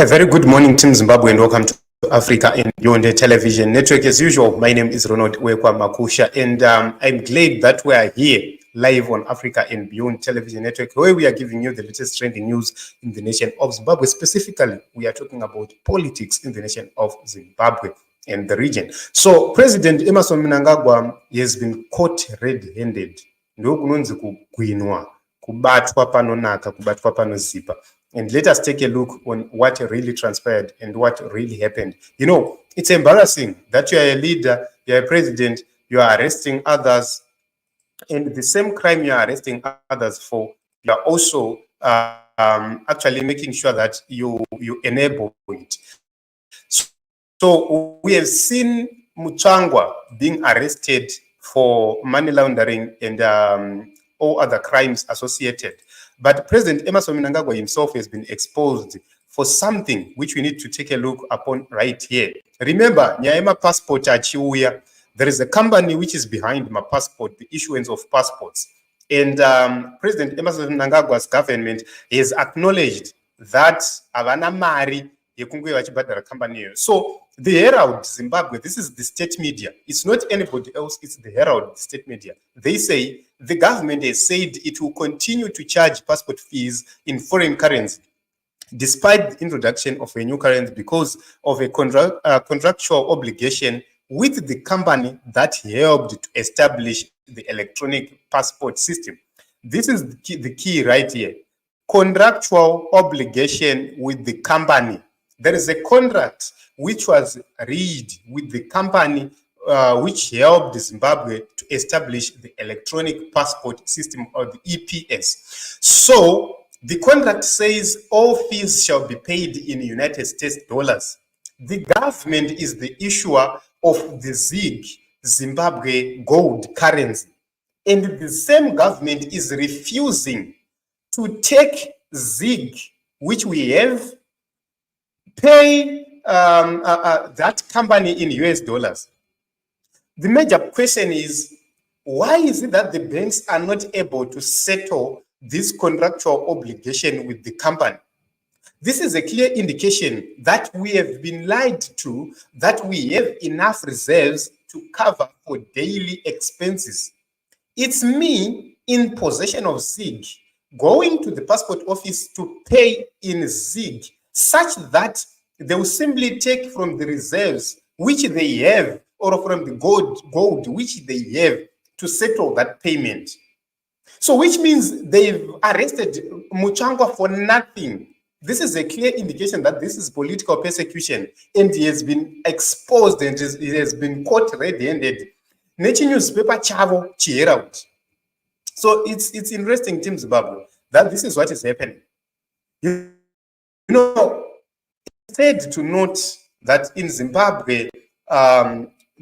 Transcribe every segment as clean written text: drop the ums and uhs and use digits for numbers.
A very good morning, Team Zimbabwe, and welcome to Africa and Beyond Television Network. As usual, my name is Ronald Wekwa Makusha, and I'm glad that we are here live on Africa and Beyond Television Network, where we are giving you the latest trending news in the nation of Zimbabwe. Specifically, we are talking about politics in the nation of Zimbabwe and the region. So, President Mnangagwa has been caught red-handed. Kubatwa panonaka, kubatwa panozipa. And let us take a look on what really transpired and what really happened. You know, it's embarrassing that you are a leader, you are a president, you are arresting others, and the same crime you are arresting others for, you are also actually making sure that you enable it. So we have seen Mutsvangwa being arrested for money laundering and all other crimes associated. But President Mnangagwa himself has been exposed for something which we need to take a look upon right here. Remember, Nyaema passport achiuya. There is a company which is behind my passport, the issuance of passports. And President Mnangagwa's government has acknowledged that avana mari yekunge vachibhadhara company. So the Herald Zimbabwe, this is the state media. It's not anybody else, it's the Herald, the state media. They say the government has said it will continue to charge passport fees in foreign currency, despite the introduction of a new currency because of a contractual obligation with the company that helped to establish the electronic passport system. This is the key right here. Contractual obligation with the company. There is a contract which was read with the company which helped Zimbabwe to establish the electronic passport system, or the EPS. So the contract says all fees shall be paid in United States dollars. The government is the issuer of the ZIG, Zimbabwe gold currency. And the same government is refusing to take ZIG, which we have, pay that company in US dollars. The major question is, why is it that the banks are not able to settle this contractual obligation with the company? This is a clear indication that we have been lied to, that we have enough reserves to cover for daily expenses. It's me in possession of ZIG, going to the passport office to pay in ZIG, such that they will simply take from the reserves which they have, or from the gold which they have, to settle that payment. So which means they've arrested Mutsvangwa for nothing. This is a clear indication that this is political persecution, and he has been exposed and he has been caught red-handed. Nature newspaper chavo Herald. So it's interesting, Team Zimbabwe, that this is what is happening. You know, it's sad to note that in Zimbabwe,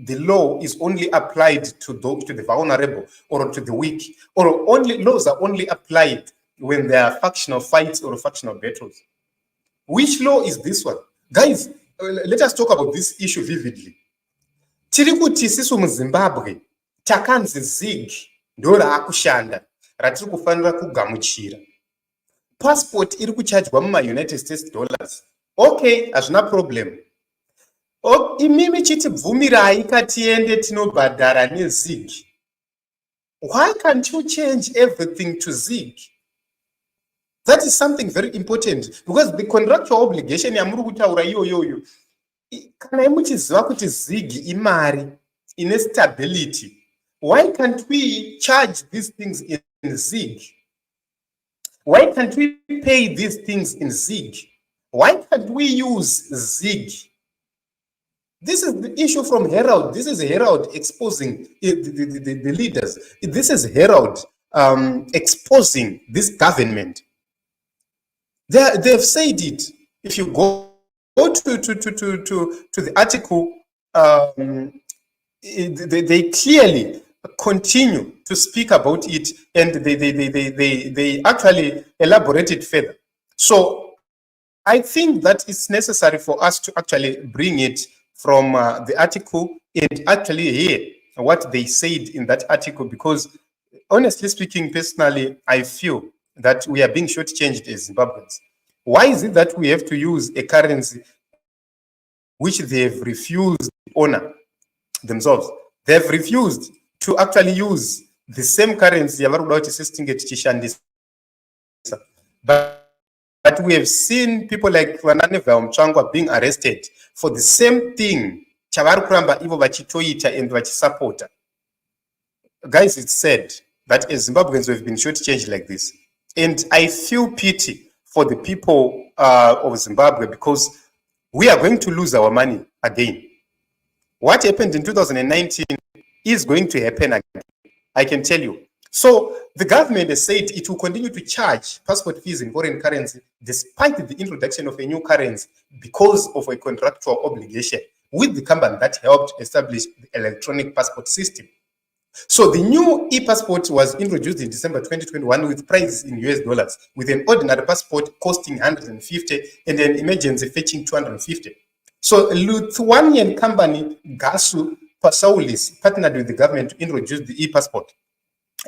the law is only applied to the vulnerable or to the weak, or laws are only applied when there are factional fights or factional battles. Which law is this one? Guys, let us talk about this issue vividly. Tirikuti sisu muZimbabwe takanzi ZIG ndo raakushanda ratiri kufanira kugamuchira. Passport iri kuchajwa muma-United States dollars. Okay, hazvina problem. Imimi chitibvumirai katiende tinobhadhara neZIG. Why can't you change everything to ZIG? That is something very important, because the contractual obligation yamuri kutaura iyoyoyo, kana muchiziva kuti ZIG imari ine stability, why can't we charge these things in ZIG? Why can't we pay these things in ZIG? Why can't we use ZIG? This is the issue from Herald. This is Herald exposing the leaders. This is Herald exposing this government. They've said it. If you go to the article, they clearly continue to speak about it, and they actually elaborate it further. So I think that it's necessary for us to actually bring it from the article and actually hear what they said in that article, because honestly speaking, personally, I feel that we are being shortchanged as Zimbabweans. Why is it that we have to use a currency which they have refused to honor themselves? They have refused to actually use the same currency. But we have seen people like Mnangagwa being arrested for the same thing. And guys, it's said that as Zimbabweans we've been shortchanged like this. And I feel pity for the people of Zimbabwe, because we are going to lose our money again. What happened in 2019 is going to happen again, I can tell you. So the government has said it will continue to charge passport fees in foreign currency despite the introduction of a new currency because of a contractual obligation with the company that helped establish the electronic passport system. So the new e-passport was introduced in December 2021 with prices in US dollars, with an ordinary passport costing 150 and an emergency fetching 250. So Lithuanian company Gasu Pasaulis partnered with the government to introduce the e-passport.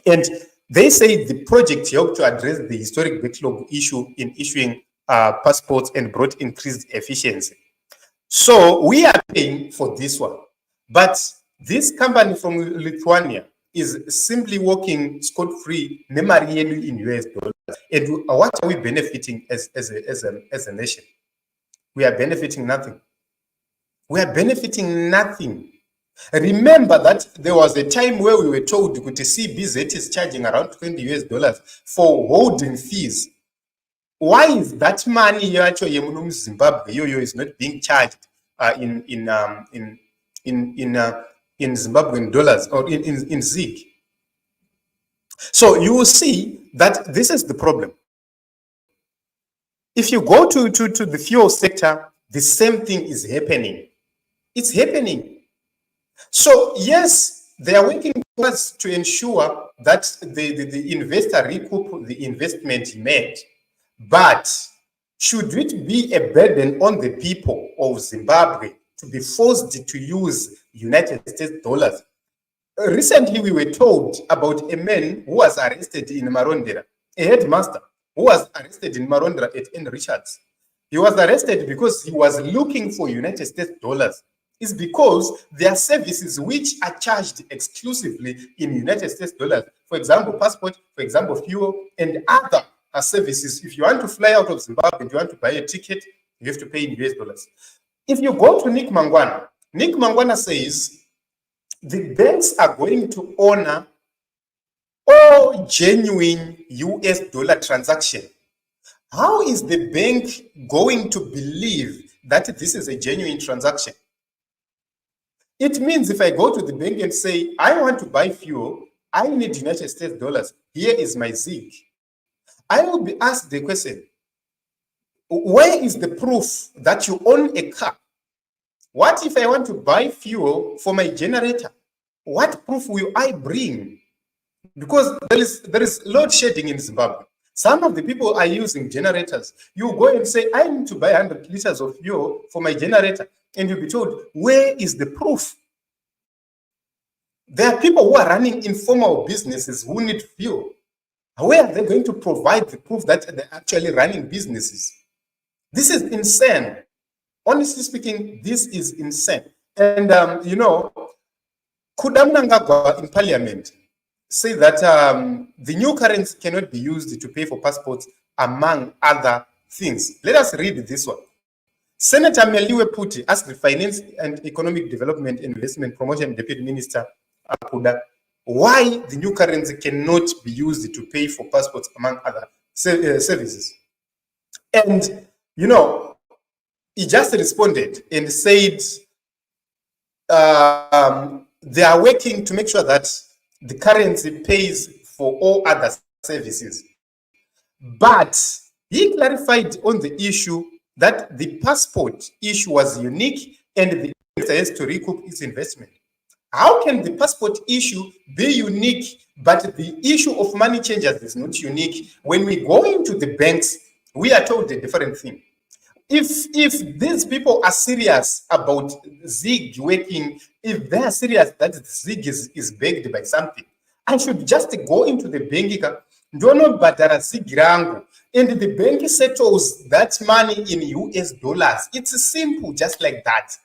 And they say the project helped to address the historic backlog issue in issuing passports and brought increased efficiency. So we are paying for this one. But this company from Lithuania is simply working scot-free in US dollars. And what are we benefiting as a nation? We are benefiting nothing. We are benefiting nothing. Remember that there was a time where we were told that CBZ is charging around 20 US dollars for holding fees. Why is that money actually in Zimbabwe is not being charged in Zimbabwean dollars or in ZiG? So you will see that this is the problem. If you go to the fuel sector, the same thing is happening. It's happening. So yes, they are working towards to ensure that the investor recoup the investment he made. But should it be a burden on the people of Zimbabwe to be forced to use United States dollars? Recently, we were told about a man who was arrested in Marondera, a headmaster who was arrested in Marondera at N. Richards. He was arrested because he was looking for United States dollars. It's because there are services which are charged exclusively in United States dollars. For example, passport, for example, fuel, and other services. If you want to fly out of Zimbabwe and you want to buy a ticket, you have to pay in US dollars. If you go to Nick Mangwana says the banks are going to honor all genuine US dollar transaction. How is the bank going to believe that this is a genuine transaction? It means if I go to the bank and say, I want to buy fuel, I need United States dollars, here is my ZiG. I will be asked the question, where is the proof that you own a car? What if I want to buy fuel for my generator? What proof will I bring? Because there is load shedding in Zimbabwe. Some of the people are using generators. You go and say, I need to buy 100 liters of fuel for my generator. And you'll be told, where is the proof? There are people who are running informal businesses who need fuel. Where are they going to provide the proof that they're actually running businesses? This is insane. Honestly speaking, this is insane. And, could Mnangagwa in parliament say that the new currency cannot be used to pay for passports, among other things? Let us read this one. Senator Meliwe Puti asked the Finance and Economic Development Investment Promotion Deputy Minister Akuda why the new currency cannot be used to pay for passports, among other services. And, he just responded and said they are working to make sure that the currency pays for all other services. But he clarified on the issue that the passport issue was unique and the investor has to recoup its investment. How can the passport issue be unique, but the issue of money changers is not unique? When we go into the banks, we are told a different thing. If these people are serious about ZiG working, if they are serious that ZiG is backed by something, I should just go into the bank ndonobhadhara zigi rangu, and the bank settles that money in US dollars. It's simple, just like that.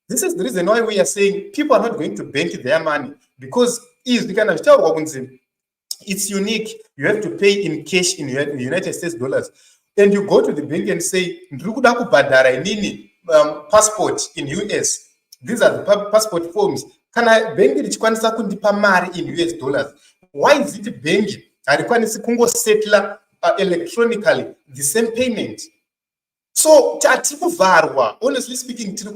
This is the reason why we are saying people are not going to bank their money, because it's unique. You have to pay in cash in United States dollars, and you go to the bank and say, passport in US. These are the passport forms. Can I bank in US dollars? Why is it bank? Settler electronically the same payment. So honestly speaking, I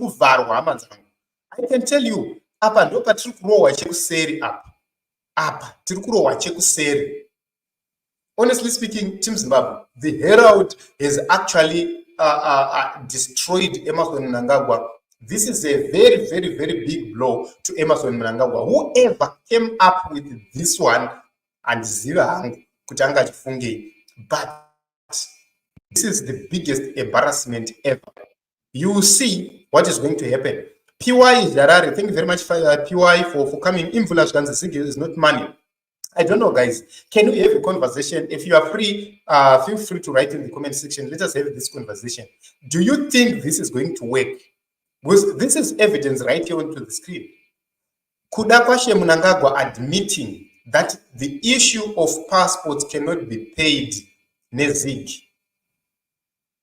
can tell you, apa ndopa tiri kurohwa chekuseri apa tiri kurohwa chekuseri. Honestly speaking, Team Zimbabwe, the Herald has actually destroyed Emmerson Mnangagwa. This is a very, very, very big blow to Emmerson Mnangagwa. Whoever came up with this one, and Zivang Kutanga Chifungi, but this is the biggest embarrassment ever. You will see what is going to happen. PY Jarare, thank you very much, PY, for coming. Imvula Ganzasigi is not money. I don't know, guys. Can we have a conversation? If you are free, feel free to write in the comment section. Let us have this conversation. Do you think this is going to work? Because this is evidence right here onto the screen. Kudakwashe Mnangagwa admitting that the issue of passports cannot be paid nezig,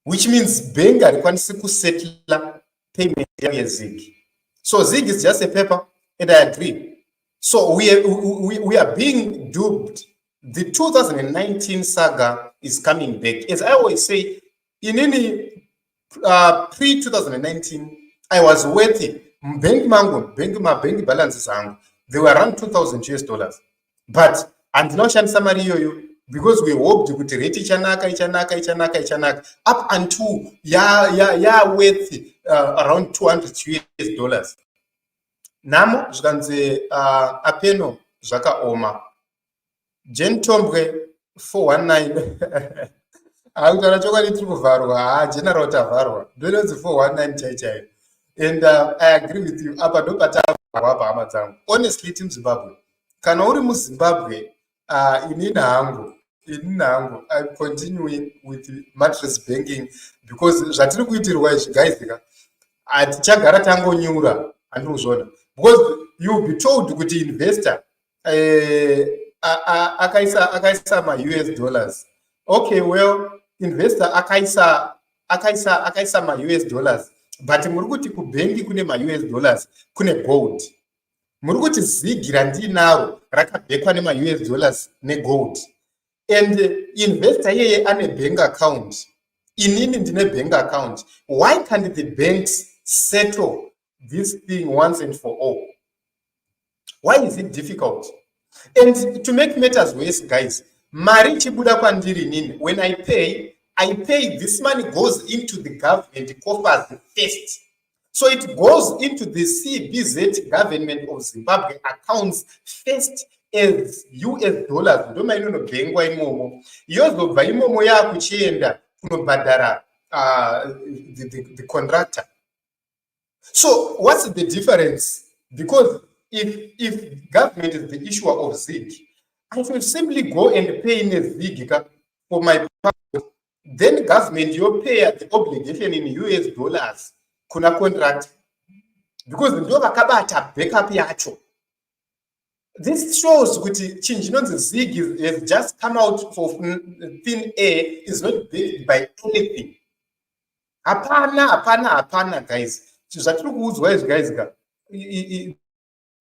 which means Benga requires to settle payment zig. So zig is just a paper, and I agree. So we are being duped. The 2019 saga is coming back. As I always say, in any pre-2019, I was worthy. Bank balances, they were around 2,000 US dollars. But and now summary because we hoped to rate ichanaka up until worth around 200 US dollars. Namo zvikanzi apeno zvakaoma. Jentombwe 419 akutaura chokwadi tiri kuvharwa general tavharwa ndononzi 419 chaichaiyo. And I agree with you. Apa ndo patavharwa pahama dzangu. Honestly, Team Zimbabwe, kana uri muZimbabwe, inini hangu I'm continuing with mattress banking, because zvatiri kuitirwa izvi guys, hatichagara tangonyura handikuzvona. Because you'll be told kuti investor akaisa ma US dollars. Okay, well, investor akaisa ma US dollars, but muri kuti kubanki kune ma US dollars, kune gold. Muri kuti zigi randinaro rakabhekwa nema US dollars ne gold. And investor yeye ane bank account. Inini ndine bank account. Why can't the banks settle this thing once and for all? Why is it difficult? And to make matters worse, guys, mari chibuda kwandiri nini, when I pay, this money goes into the government coffers first. So it goes into the CBZ government of Zimbabwe accounts first as US dollars. Ndoma inono bengwa imomo. Yozobva imomo yakuchienda kunobhadhara the contractor. So what's the difference? Because if government is the issuer of ZIG, I should simply go and pay in a ZIG for my passport. Then government, you pay the obligation in US dollars. Kuna contract. Because the vakabata backup yacho. This shows kuti Chinjinon's ZIG has just come out for thin air, is not backed by anything. Apana, guys. Guys,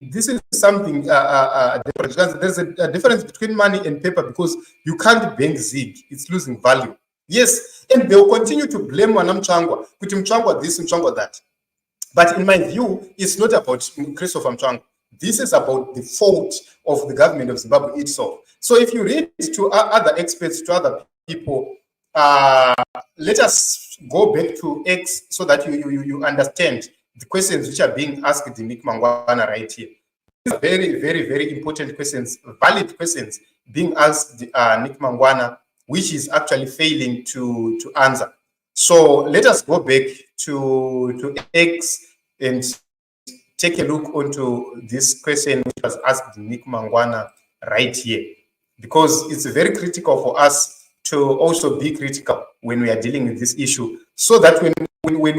this is something different. There's a difference between money and paper, because you can't bank ZIG. It's losing value. Yes, and they will continue to blame Mnangagwa, kuti Mtsvangwa this, Mtsvangwa that. But in my view, it's not about Christopher Mtsvangwa. This is about the fault of the government of Zimbabwe itself. So if you read to other experts, to other people, let us go back to X so that you understand the questions which are being asked in Nick Mangwana right here. These are very, very, very important questions, valid questions being asked Nick Mangwana, which is actually failing to answer. So let us go back to X and take a look onto this question which was asked Nick Mangwana right here. because it's very critical for us to also be critical when we are dealing with this issue, so that when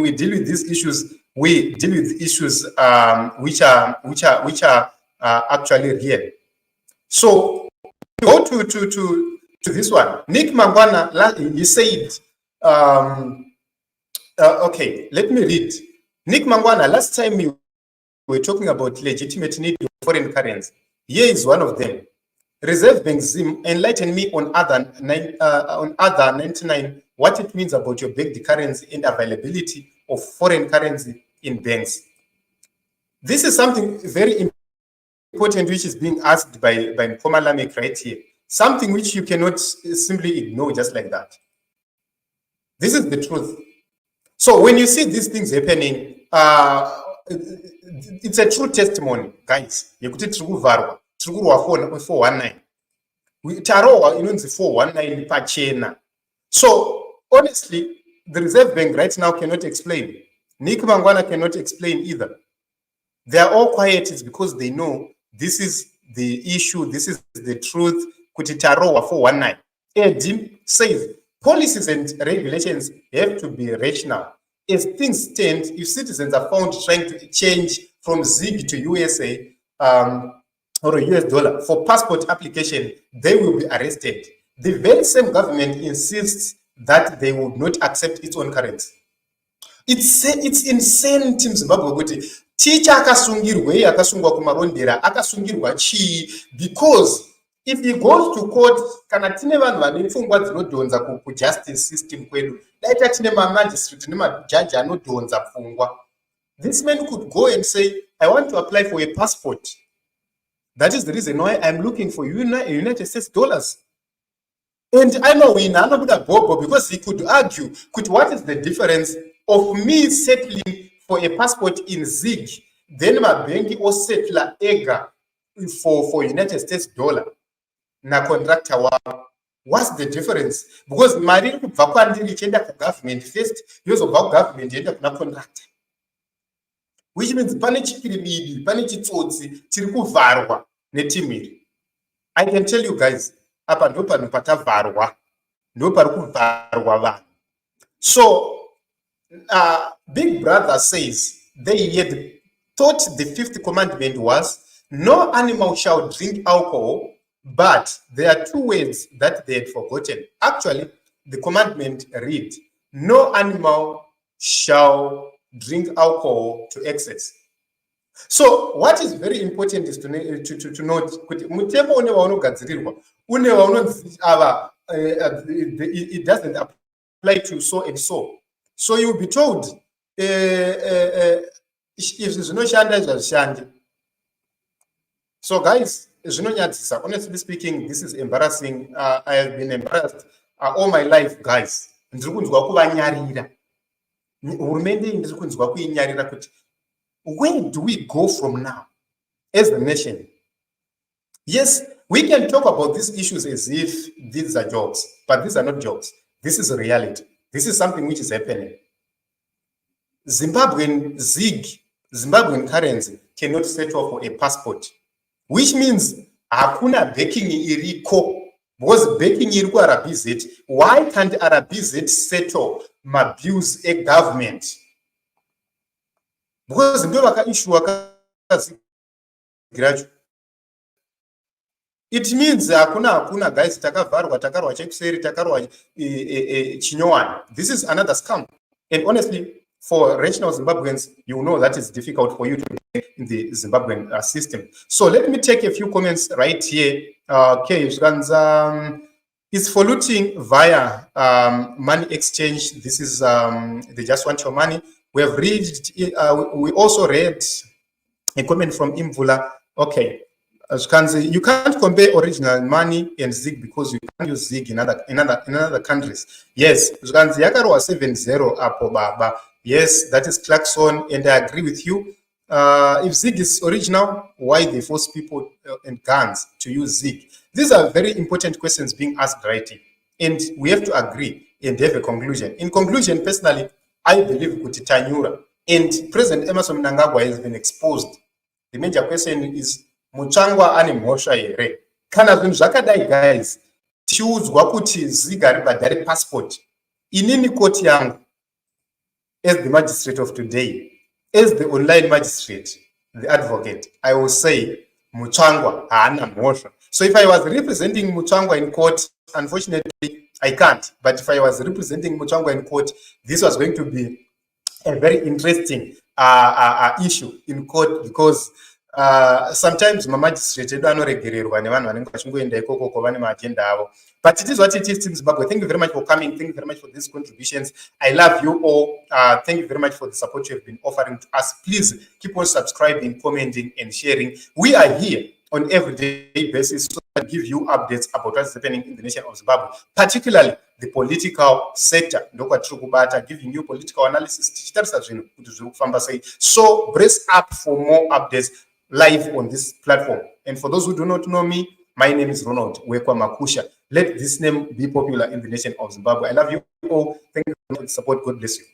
we deal with these issues, we deal with issues which are actually real. So go to this one. Nick Mangwana, he said, okay, let me read. Nick Mangwana, last time we were talking about legitimate need of foreign currency. Here is one of them. Reserve Bank Zim, enlighten me on other 99 what it means about your backed currency and availability of foreign currency in banks. This is something very important which is being asked by Mpoma Lamek right here. Something which you cannot simply ignore just like that. This is the truth. So when you see these things happening, it's a true testimony, guys. Yekuti tirikuvarwa, tirikurwa 419. Tarowa inonzi 419 pachena. So honestly, the Reserve Bank right now cannot explain. Nick Mangwana cannot explain either. They are all quiet. It's because they know this is the issue, this is the truth. Kuti tarowa 419. Edim says policies and regulations have to be rational. As things stand, if citizens are found trying to change from ZIG to USA or a US dollar for passport application, they will be arrested. The very same government insists that they would not accept its own currency. It's insane, Team Zimbabwe. Kuti teacher akasungirwe akasungwa kumarondera akasungirwa chi, because if he goes to court, kana tine vanhu vane pfungwa dzinodhonza ku justice system kwedu, daita tine magistrate nemajudge anodhonza pfungwa. This man could go and say, I want to apply for a passport. That is the reason why I'm looking for United States dollars. And I know we Nanabuda Bobo, because he could argue, what is the difference of me settling for a passport in ZIG, then my bank or settler EGA for United States dollar? Na contractor wa, what's the difference? Because Marie Vakwandi chenda ku government first, yozo ba government yenda kuna contractor. Which means pane chipirimidi, pane chitsotsi chiri kuvarwa netimiri. I can tell you guys, apa ndo pano patavarwa, ndo pari kuvarwa vanhu. So Big Brother says they had thought the fifth commandment was no animal shall drink alcohol, but there are two words that they had forgotten. Actually, the commandment read, no animal shall drink alcohol to excess. So what is very important is to note, it doesn't apply to so and so. So you'll be told, if there's no shanda. So guys, honestly speaking, this is embarrassing. I have been embarrassed all my life, guys. Where do we go from now as a nation? Yes, we can talk about these issues as if these are jokes, but these are not jokes. This is a reality. This is something which is happening. Zimbabwean ZIG, Zimbabwean currency cannot settle for a passport, which means hakuna backing iriko, because backing iriko RBZ. Why can't RBZ settle my bills a government? Because it means hakuna guys takavarwa takarwa chekuseri takarwa chinyowani. This is another scam. And honestly, for rational Zimbabweans, you know that it's difficult for you to get in the Zimbabwean system. So let me take a few comments right here. Okay, it's for looting via money exchange. This is they just want your money. We have read. We also read a comment from Imvula. Okay, as you can see, you can't compare original money and ZIG because you can't use ZIG in other countries. Yes, as you can see, Yakaro 7-0 Apo Baba. Yes, that is Clarkson, and I agree with you. If ZIG is original, why they force people and guns to use ZIG? These are very important questions being asked right here, and we have to agree and have a conclusion. In conclusion, personally, I believe Kutitanyura and President Emerson Mnangagwa has been exposed. The major question is Mutsvangwa ani Mhosva here. kana zvinhu zvakadai guys tichiudzwa kuti ziga ribhadhare passport, inini koti yangu as the magistrate of today, as the online magistrate, the advocate, I will say Mutsvangwa Haana Mhosva. So if I was representing Mutsvangwa in court, unfortunately I can't, but if I was representing Mutsvangwa in court, this was going to be a very interesting issue in court, because sometimes magistrate edu anoregererwa nevanhu vanenge vachingoenda ikoko kwava nemaagenda avo. But it is what it is in Zimbabwe. Thank you very much for coming. Thank you very much for these contributions. I love you all. Thank you very much for the support you have been offering to us. Please keep on subscribing, commenting, and sharing. We are here on everyday basis to give you updates about what's happening in the nation of Zimbabwe, particularly the political sector, giving you political analysis. So brace up for more updates live on this platform. And for those who do not know me, my name is Ronald Wekwa Makusha. Let this name be popular in the nation of Zimbabwe. I love you all. Thank you for the support. God bless you.